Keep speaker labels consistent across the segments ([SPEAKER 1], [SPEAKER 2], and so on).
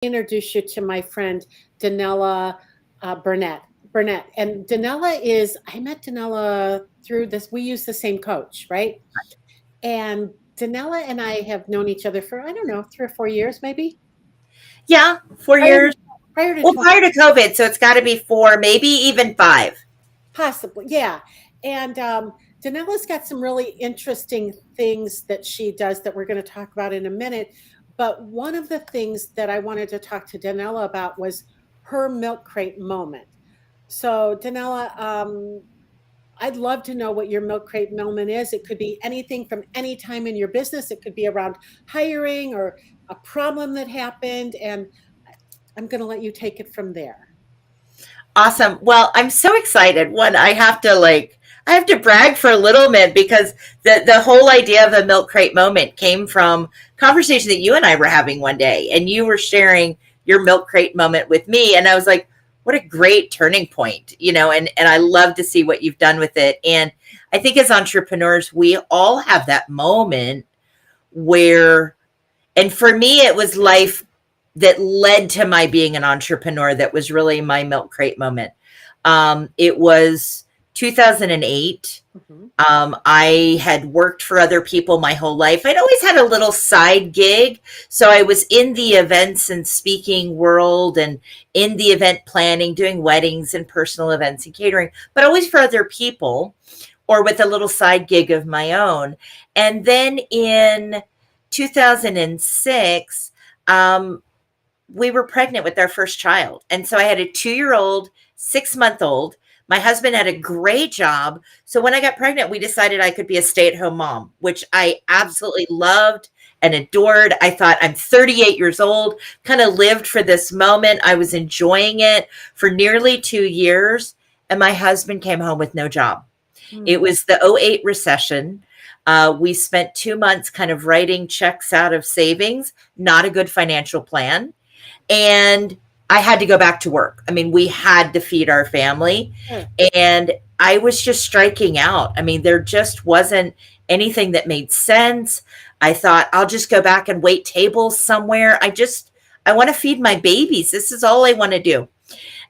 [SPEAKER 1] introduce you to my friend Dannella Burnett. Burnett and Dannella is I met Dannella through this. We use the same coach, right? And Dannella and I have known each other for I don't know 3 or 4 years, maybe
[SPEAKER 2] Yeah, four
[SPEAKER 1] prior to
[SPEAKER 2] years.
[SPEAKER 1] prior to
[SPEAKER 2] Well,
[SPEAKER 1] 20,
[SPEAKER 2] prior to COVID, so it's got to be four, maybe even five.
[SPEAKER 1] possibly, yeah. And Danella's got some really interesting things that she does that we're going to talk about in a minute. But one of the things that I wanted to talk to Danella about was her milk crate moment. So, Danella, I'd love to know what your milk crate moment is. It could be anything from any time in your business. It could be around hiring or a problem that happened. And I'm going to let you take it from there.
[SPEAKER 2] Awesome. Well, I'm so excited. One, I have to brag for a little bit because the whole idea of a milk crate moment came from conversation that you and I were having one day, and you were sharing your milk crate moment with me, and I was like, what a great turning point, and I love to see what you've done with it. And I think as entrepreneurs, we all have that moment where, and for me, it was life that led to my being an entrepreneur. That was really my milk crate moment. It was 2008.
[SPEAKER 1] Mm-hmm.
[SPEAKER 2] I had worked for other people my whole life. I'd always had a little side gig. So I was in the events and speaking world and in the event planning, doing weddings and personal events and catering, but always for other people or with a little side gig of my own. And then in 2006, we were pregnant with our first child. And so I had a 2-year-old, 6-month-old. My husband had a great job. So when I got pregnant, we decided I could be a stay-at-home mom, which I absolutely loved and adored. I thought I'm 38 years old, kind of lived for this moment. I was enjoying it for nearly 2 years. And my husband came home with no job. It was the '08 recession. We spent 2 months kind of writing checks out of savings, not a good financial plan. And I had to go back to work. I mean, we had to feed our family.
[SPEAKER 1] Sure.
[SPEAKER 2] And I was just striking out. I mean, there just wasn't anything that made sense. I thought, I'll just go back and wait tables somewhere. I want to feed my babies. This is all I want to do.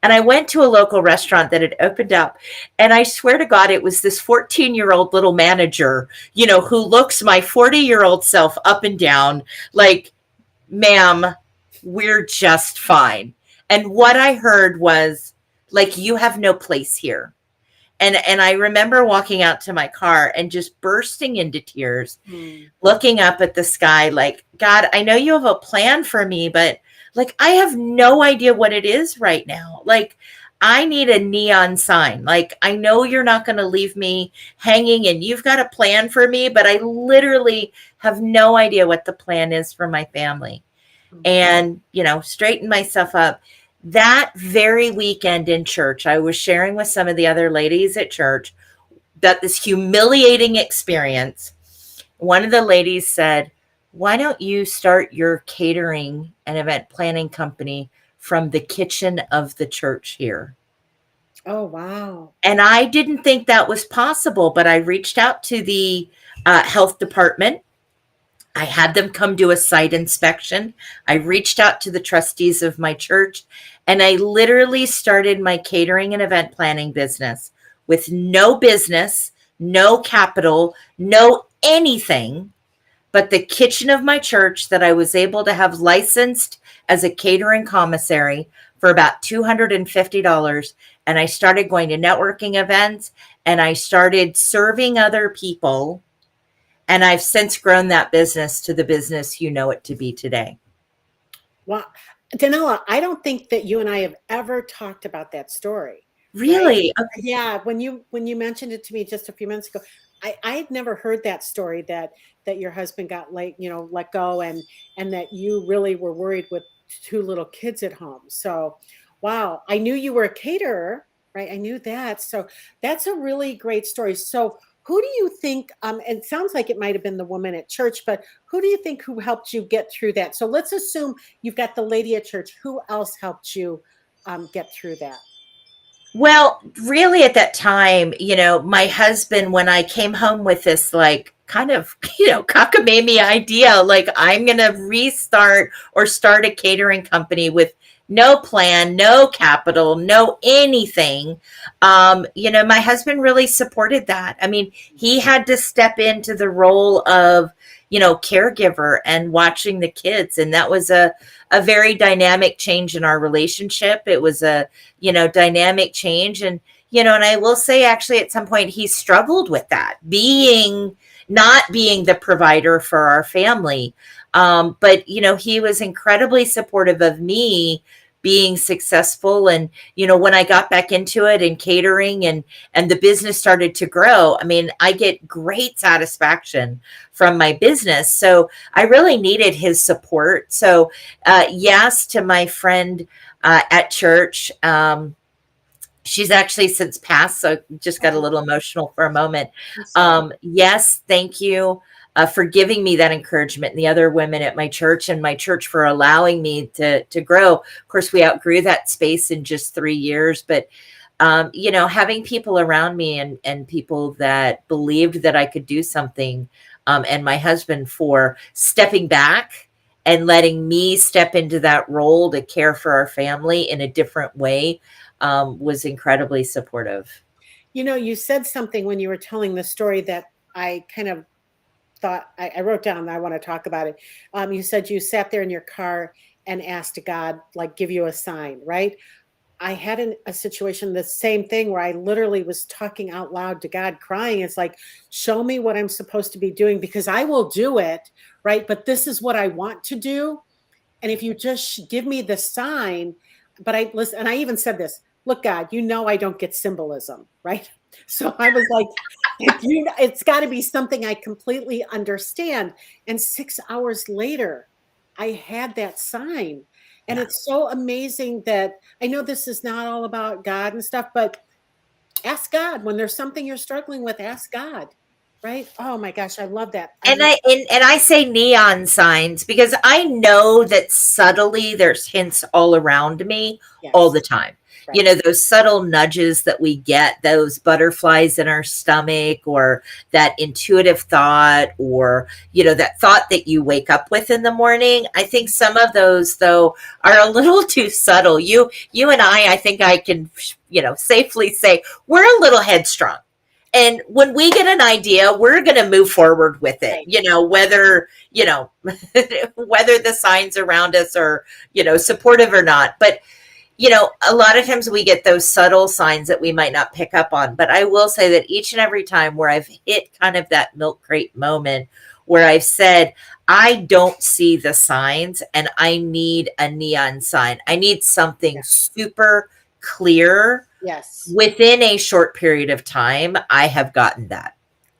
[SPEAKER 2] And I went to a local restaurant that had opened up. And I swear to God, it was this 14-year-old little manager, who looks my 40-year-old self up and down like, ma'am, we're just fine. And what I heard was like, you have no place here. And I remember walking out to my car and just bursting into tears, looking up at the sky like, God, I know you have a plan for me, but like, I have no idea what it is right now. Like, I need a neon sign. Like, I know you're not going to leave me hanging and you've got a plan for me, but I literally have no idea what the plan is for my family. And, straighten myself up. That very weekend in church, I was sharing with some of the other ladies at church that this humiliating experience. One of the ladies said, why don't you start your catering and event planning company from the kitchen of the church here?
[SPEAKER 1] Oh, wow.
[SPEAKER 2] And I didn't think that was possible, but I reached out to the health department. I had them come do a site inspection. I reached out to the trustees of my church, and I literally started my catering and event planning business with no business, no capital, no anything but the kitchen of my church that I was able to have licensed as a catering commissary for about $250. And I started going to networking events and I started serving other people. And I've since grown that business to the business you know it to be today.
[SPEAKER 1] Wow. Dannella, I don't think that you and I have ever talked about that story.
[SPEAKER 2] Really?
[SPEAKER 1] Right? Yeah. When you mentioned it to me just a few minutes ago, I had never heard that story that your husband got let go and that you really were worried with 2 little kids at home. So, wow. I knew you were a caterer, right? I knew that. So that's a really great story. So who do you think, it sounds like it might have been the woman at church, but who do you think who helped you get through that? So let's assume you've got the lady at church. Who else helped you get through that?
[SPEAKER 2] Well, really at that time, my husband, when I came home with this like kind of, cockamamie idea. Like, I'm going to restart or start a catering company with no plan, no capital, no anything. My husband really supported that. I mean, he had to step into the role of, caregiver and watching the kids. And that was a very dynamic change in our relationship. It was a, dynamic change. And I will say, actually, at some point, he struggled with that, not being the provider for our family. But, he was incredibly supportive of me being successful. And, when I got back into it and catering and the business started to grow, I mean, I get great satisfaction from my business. So I really needed his support. So, yes, to my friend at church, she's actually since passed, so just got a little emotional for a moment. Yes, thank you for giving me that encouragement, and the other women at my church and my church for allowing me to grow. Of course, we outgrew that space in just 3 years, but having people around me and people that believed that I could do something, and my husband for stepping back and letting me step into that role to care for our family in a different way, was incredibly supportive.
[SPEAKER 1] You said something when you were telling the story that I kind of thought I wrote down, and I want to talk about it. You said you sat there in your car and asked God, like, give you a sign, right? I had a situation, the same thing, where I literally was talking out loud to God, crying. It's like, show me what I'm supposed to be doing, because I will do it, right? But this is what I want to do. And if you just give me the sign, but I listen, and I even said this, look, God, I don't get symbolism, right? So I was like, it's got to be something I completely understand. And 6 hours later, I had that sign. And
[SPEAKER 2] Yeah.
[SPEAKER 1] it's so amazing that I know this is not all about God and stuff, but ask God when there's something you're struggling with, ask God, right? Oh my gosh, I love that.
[SPEAKER 2] And I say neon signs because I know that subtly there's hints all around me all
[SPEAKER 1] Yes,
[SPEAKER 2] the time.
[SPEAKER 1] right.
[SPEAKER 2] Those subtle nudges that we get, those butterflies in our stomach, or that intuitive thought, or, that thought that you wake up with in the morning. I think some of those, though, are a little too subtle. You and I think I can, safely say we're a little headstrong. And when we get an idea, we're going to move forward with it,
[SPEAKER 1] Right.
[SPEAKER 2] whether, whether the signs around us are, supportive or not. But, a lot of times we get those subtle signs that we might not pick up on. But I will say that each and every time where I've hit kind of that milk crate moment where I've said, I don't see the signs and I need a neon sign. I need something
[SPEAKER 1] Yeah.
[SPEAKER 2] super clear.
[SPEAKER 1] Yes.
[SPEAKER 2] Within a short period of time, I have gotten that.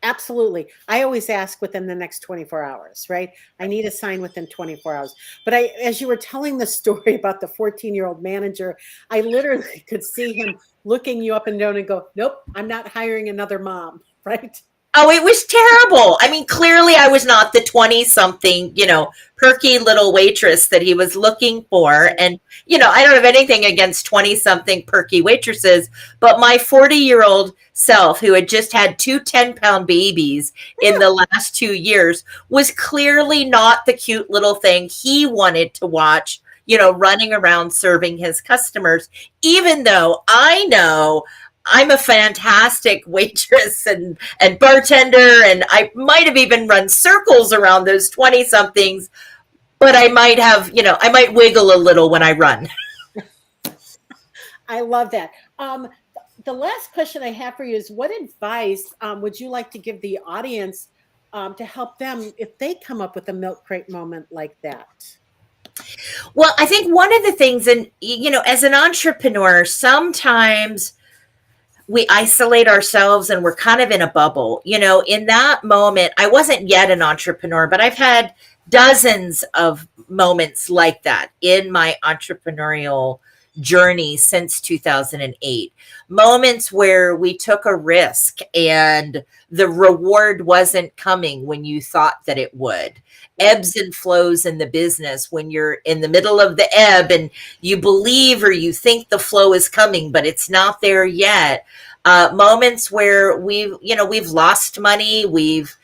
[SPEAKER 1] Absolutely. I always ask within the next 24 hours, right? I need a sign within 24 hours. But as you were telling the story about the 14-year-old manager, I literally could see him looking you up and down and go, nope, I'm not hiring another mom, right?
[SPEAKER 2] Oh, it was terrible. I mean, clearly I was not the 20 something, perky little waitress that he was looking for. And, I don't have anything against 20 something perky waitresses, but my 40-year-old self, who had just had two 10-pound babies in the last 2 years, was clearly not the cute little thing he wanted to watch, running around serving his customers, even though I know I'm a fantastic waitress and bartender, and I might have even run circles around those 20 somethings, but I might have, I might wiggle a little when I run.
[SPEAKER 1] I love that. The last question I have for you is, what advice would you like to give the audience to help them if they come up with a milk crate moment like that?
[SPEAKER 2] Well, I think one of the things, and, as an entrepreneur, sometimes we isolate ourselves and we're kind of in a bubble. In that moment, I wasn't yet an entrepreneur, but I've had dozens of moments like that in my entrepreneurial journey since 2008. Moments where we took a risk and the reward wasn't coming when you thought that it would. Ebbs and flows in the business when you're in the middle of the ebb and you believe or you think the flow is coming, but it's not there yet. Moments where we've lost money, we've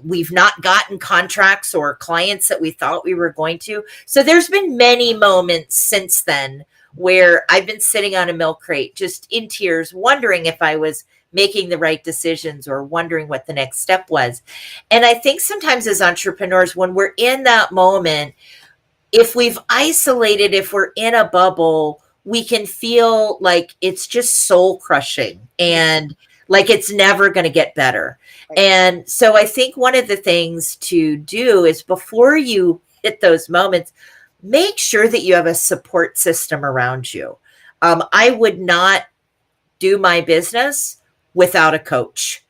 [SPEAKER 2] we've not gotten contracts or clients that we thought we were going to. So there's been many moments since then where I've been sitting on a milk crate, just in tears, wondering if I was making the right decisions or wondering what the next step was. And I think sometimes as entrepreneurs, when we're in that moment, if we've isolated, if we're in a bubble, we can feel like it's just soul crushing and like it's never going to get better.
[SPEAKER 1] Right.
[SPEAKER 2] And so I think one of the things to do is before you hit those moments, make sure that you have a support system around you. I would not do my business without a coach.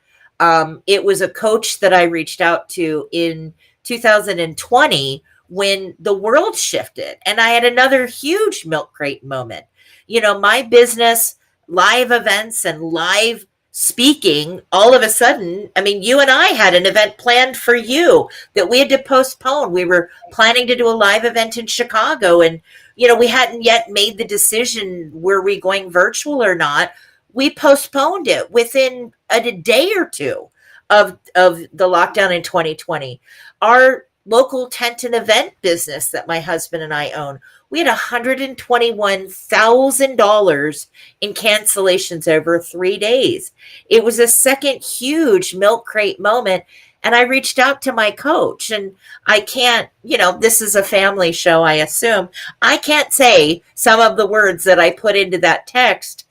[SPEAKER 2] It was a coach that I reached out to in 2020 when the world shifted and I had another huge milk crate moment. You know, my business, live events and live speaking, all of a sudden, I mean, you and I had an event planned for you that we had to postpone. We were planning to do a live event in Chicago and, you know, we hadn't yet made the decision, were we going virtual or not? We postponed it within a day or two of the lockdown in 2020. Our local tent and event business that my husband and I own, we had $121,000 in cancellations over 3 days. It was a second huge milk crate moment. And I reached out to my coach, and I can't, you know, this is a family show, I assume. I can't say some of the words that I put into that text.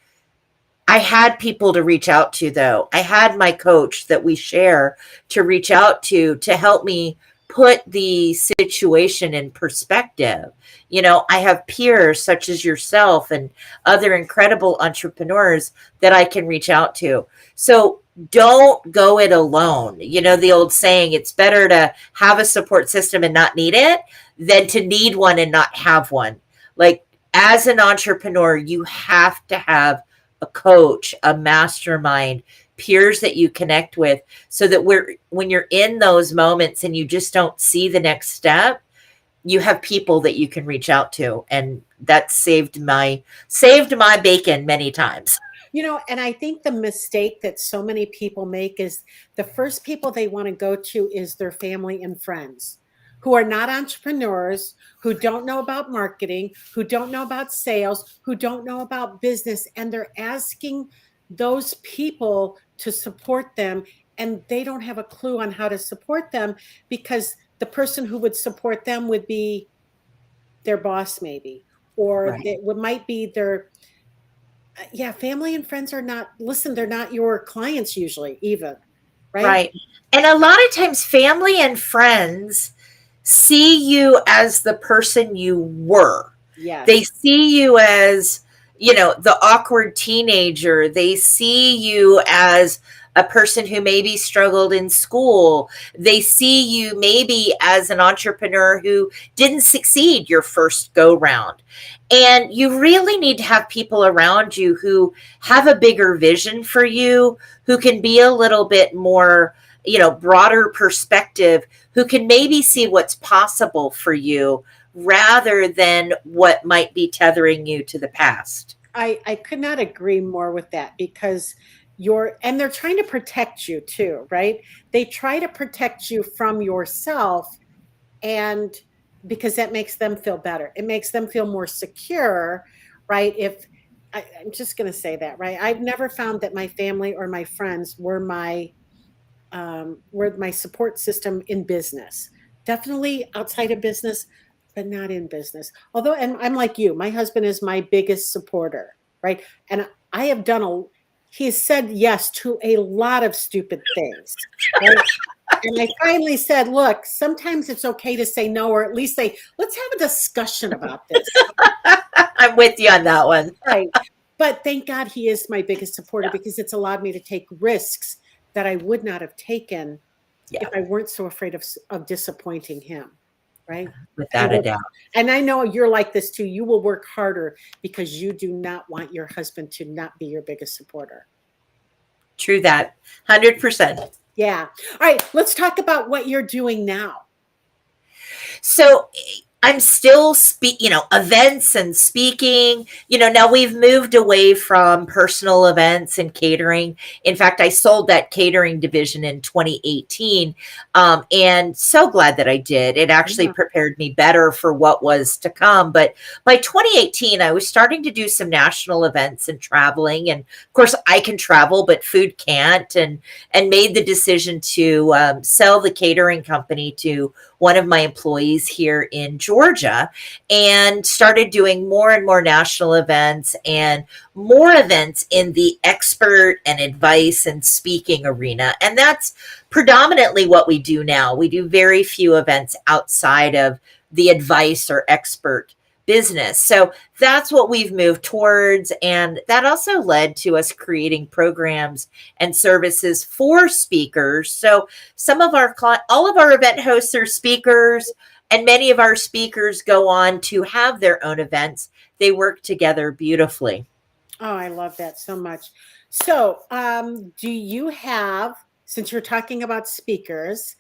[SPEAKER 2] I had people to reach out to, though. I had my coach that we share to reach out to help me put the situation in perspective. You know, I have peers such as yourself and other incredible entrepreneurs that I can reach out to. So don't go it alone. You know, the old saying, it's better to have a support system and not need it than to need one and not have one. Like, as an entrepreneur, you have to have a coach, a mastermind, peers that you connect with, so that when you're in those moments and you just don't see the next step, you have people that you can reach out to. And that saved my bacon many times.
[SPEAKER 1] You know, and I think the mistake that so many people make is the first people they want to go to is their family and friends who are not entrepreneurs, who don't know about marketing, who don't know about sales, who don't know about business. And they're asking those people to support them. And they don't have a clue on how to support them because the person who would support them would be their boss, maybe, or
[SPEAKER 2] Right.
[SPEAKER 1] it might be their family and friends are not, listen, they're not your clients usually even, right?
[SPEAKER 2] Right. And a lot of times family and friends see you as the person you were.
[SPEAKER 1] Yes.
[SPEAKER 2] They see you as, you know, the awkward teenager. They see you as a person who maybe struggled in school. They see you maybe as an entrepreneur who didn't succeed your first go round. And you really need to have people around you who have a bigger vision for you, who can be a little bit more, you know, broader perspective, who can maybe see what's possible for you rather than what might be tethering you to the past.
[SPEAKER 1] I could not agree more with that because and they're trying to protect you too, right? They try to protect you from yourself, and because that makes them feel better. It makes them feel more secure, right? I'm just going to say that, right? I've never found that my family or my friends were my support system in business. Definitely outside of business, but not in business. Although, and I'm like you, my husband is my biggest supporter, right? And I have he has said yes to a lot of stupid things, right? And I finally said, look, sometimes it's okay to say no, or at least say, let's have a discussion about this.
[SPEAKER 2] I'm with you on that one.
[SPEAKER 1] Right. But thank God he is my biggest supporter because it's allowed me to take risks that I would not have taken if I weren't so afraid of disappointing him. Right.
[SPEAKER 2] Without a doubt.
[SPEAKER 1] And I know you're like this too. You will work harder because you do not want your husband to not be your biggest supporter.
[SPEAKER 2] True that. 100%.
[SPEAKER 1] Yeah. All right. Let's talk about what you're doing now.
[SPEAKER 2] So I'm still events and speaking. Now we've moved away from personal events and catering. In fact, I sold that catering division in 2018. And so glad that I did. It actually
[SPEAKER 1] Yeah.
[SPEAKER 2] prepared me better for what was to come. But by 2018, I was starting to do some national events and traveling. And of course, I can travel, but food can't. And made the decision to sell the catering company to one of my employees here in Georgia, and started doing more and more national events and more events in the expert and advice and speaking arena. And that's predominantly what we do now. We do very few events outside of the advice or expert business. So that's what we've moved towards. And that also led to us creating programs and services for speakers. So all of our event hosts are speakers, and many of our speakers go on to have their own events. They work together beautifully.
[SPEAKER 1] Oh, I love that so much. So, do you have, since you're talking about speakers,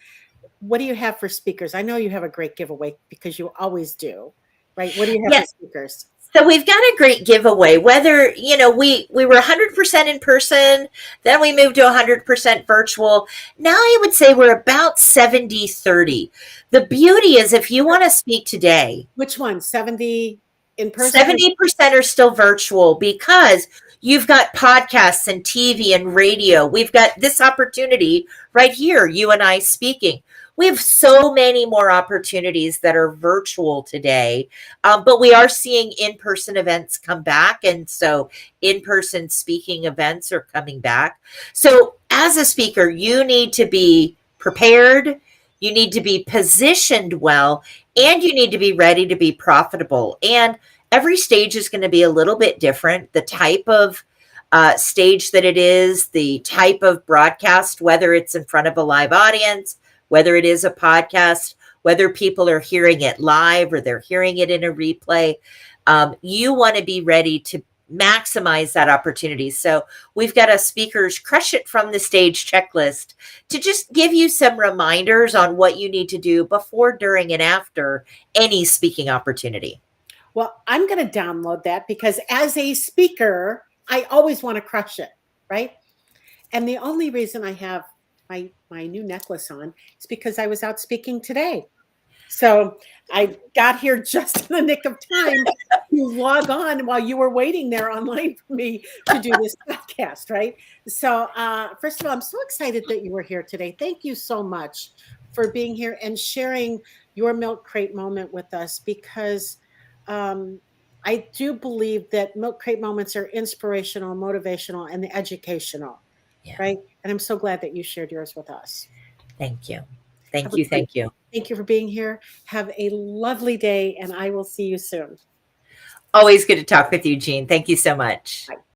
[SPEAKER 1] what do you have for speakers? I know you have a great giveaway because you always do, right? What do you have
[SPEAKER 2] Yeah.
[SPEAKER 1] for speakers?
[SPEAKER 2] So we've got a great giveaway. Whether, we were 100% in person, then we moved to 100% virtual. Now I would say we're about 70-30. The beauty is if you want to speak today,
[SPEAKER 1] Which one? 70 in person?
[SPEAKER 2] 70% are still virtual because you've got podcasts and TV and radio. We've got this opportunity right here, you and I speaking. We have so many more opportunities that are virtual today, but we are seeing in-person events come back. And so in-person speaking events are coming back. So as a speaker, you need to be prepared. You need to be positioned well, and you need to be ready to be profitable. And every stage is going to be a little bit different. The type of stage that it is, the type of broadcast, whether it's in front of a live audience, whether it is a podcast, whether people are hearing it live or they're hearing it in a replay, you want to be ready to maximize that opportunity. So we've got a speakers crush it from the stage checklist to just give you some reminders on what you need to do before, during, and after any speaking opportunity.
[SPEAKER 1] Well, I'm going to download that because as a speaker, I always want to crush it, right? And the only reason I have my new necklace on is because I was out speaking today. So I got here just in the nick of time to log on while you were waiting there online for me to do this podcast, right? So first of all, I'm so excited that you were here today. Thank you so much for being here and sharing your milk crate moment with us, because I do believe that milk crate moments are inspirational, motivational, and educational,
[SPEAKER 2] Yeah.
[SPEAKER 1] right? And I'm so glad that you shared yours with us.
[SPEAKER 2] Thank you.
[SPEAKER 1] Have
[SPEAKER 2] Thank
[SPEAKER 1] a
[SPEAKER 2] you.
[SPEAKER 1] great,
[SPEAKER 2] Thank you.
[SPEAKER 1] thank you for being here. Have a lovely day, and I will see you soon.
[SPEAKER 2] Always good to talk with you, Jean. Thank you so much.
[SPEAKER 1] Bye.